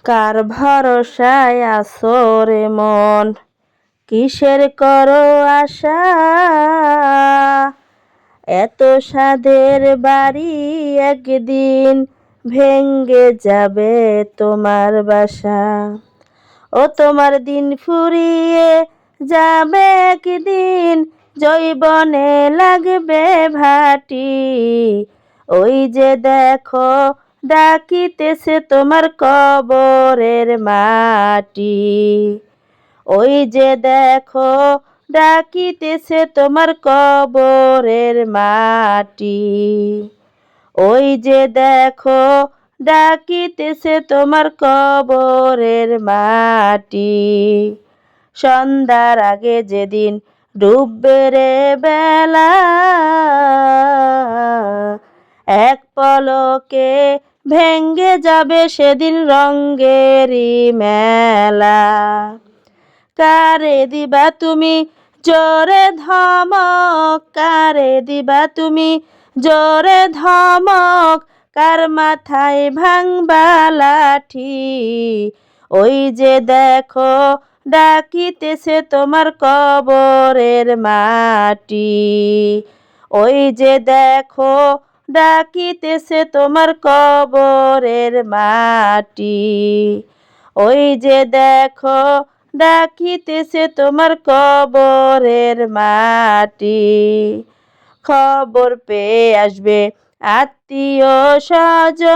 কার ভরসায় আছো রে মন, কিসের করো আশা? এত সাধের বাড়ি একদিন ভেঙ্গে যাবে তোমার বাসা। ও তোমার দিন ফুরিয়ে যাবে একদিন, যৌবনে লাগবে ভাটি। ওই যে দেখো ডাকিতেছে তোমার কবরের মাটি। ওই যে দেখো ডাকিতেছে তোমার কবরের মাটি। ওই যে দেখো ডাকিতেছে তোমার কবরের মাটি। সন্ধ্যার আগে যেদিন ডুববে রে বেলা, এক পলকে ভেঙ্গে যাবে সেদিন রঙ্গেরই মেলা। কারে দিবা তুমি জোরে ধমক, কারে দিবা তুমি জোরে ধমক, কার মাথায় ভাঙবা লাঠি। ওই যে দেখো ডাকিতেছে তোমার কবরের মাটি। ওই যে দেখো ডাকিতেছে তোমার কবরের মাটি। ওই যে দেখো ডাকিতেছে তোমার কবরের মাটি। খবর পেয়ে আসবে আত্মীয় স্বজন,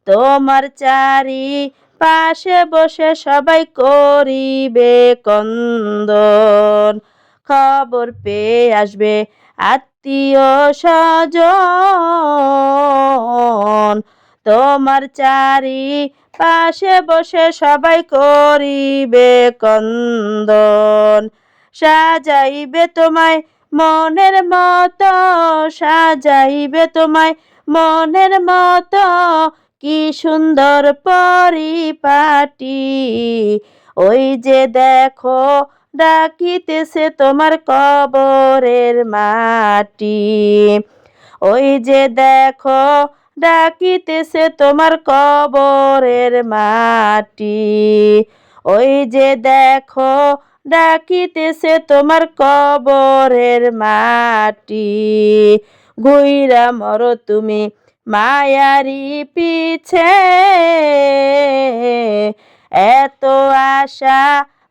তোমার চারি পাশে বসে সবাই করিবে কন্দন। খবর পেয়ে আসবে আত্মীয় স্বজন, তোমার চারি পাশে বসে সবাই করিবে কন্দন। সাজাইবে তোমায় মনের মতো, সাজাইবে তোমায় মনের মতো, কি সুন্দর পরিপাটি। ওই যে দেখো ডাকিতেছে তোমার কবরের মাটি। ওই যে দেখো ডাকিতেছে তোমার কবরের মাটি। ওই যে দেখো ডাকিতেছে তোমার কবরের মাটি। ঘুইরা মরো তুমি মায়ারি পিছে, এত আশা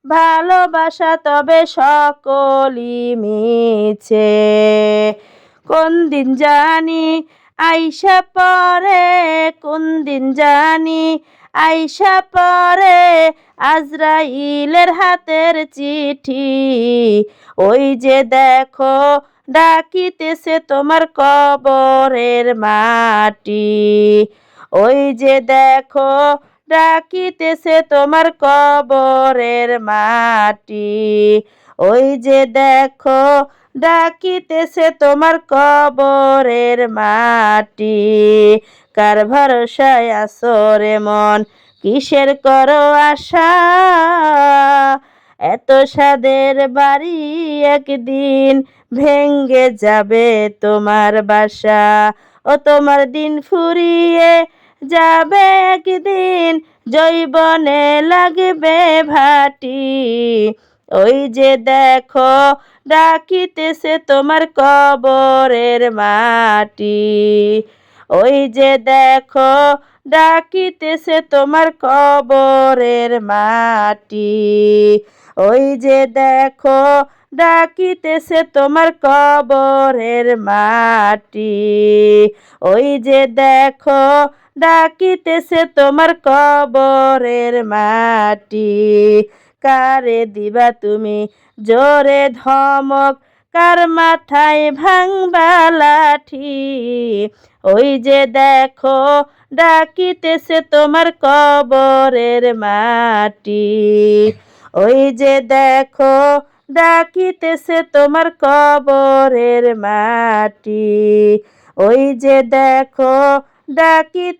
ভালোবাসা তবে সকলই মিছে। কোন দিন জানি আইসা পরে, কোন দিন জানি আইসা পরে আজরাইলের হাতের চিঠি। ওই যে দেখো ডাকিতেছে তোমার কবরের মাটি। ওই যে দেখো ডাকিতেছে তোমার কবরের মাটি। ওই যে দেখো ডাকিতেছে তোমার কবরের মাটি। কার ভরসায় আছো রে মন, কিসের করো আশা? এত সাধের বাড়ি একদিন ভেঙ্গে যাবে তোমার বাসা। ও তোমার দিন ফুরিয়ে যাবে একদিন, যৌবনে লাগবে ভাটি। ওই যে দেখো ডাকিতেছে তোমার কবরের মাটি। ওই যে দেখো ডাকিতেছে তোমার কবরের মাটি। ওই যে দেখো ডাকিতেছে তোমার কবরের মাটি। ওই যে দেখো ডাকিতেছে তোমার কবরের মাটি। কারে দিবা তুমি জোরে ধমক, কার মাথায় ভাঙবা লাঠি। ওই যে দেখো ডাকিতেছে তোমার কবরের মাটি। ওই যে দেখো ডাকিতেছে তোমার কবরের মাটি। ওই যে দেখো ডাকিতে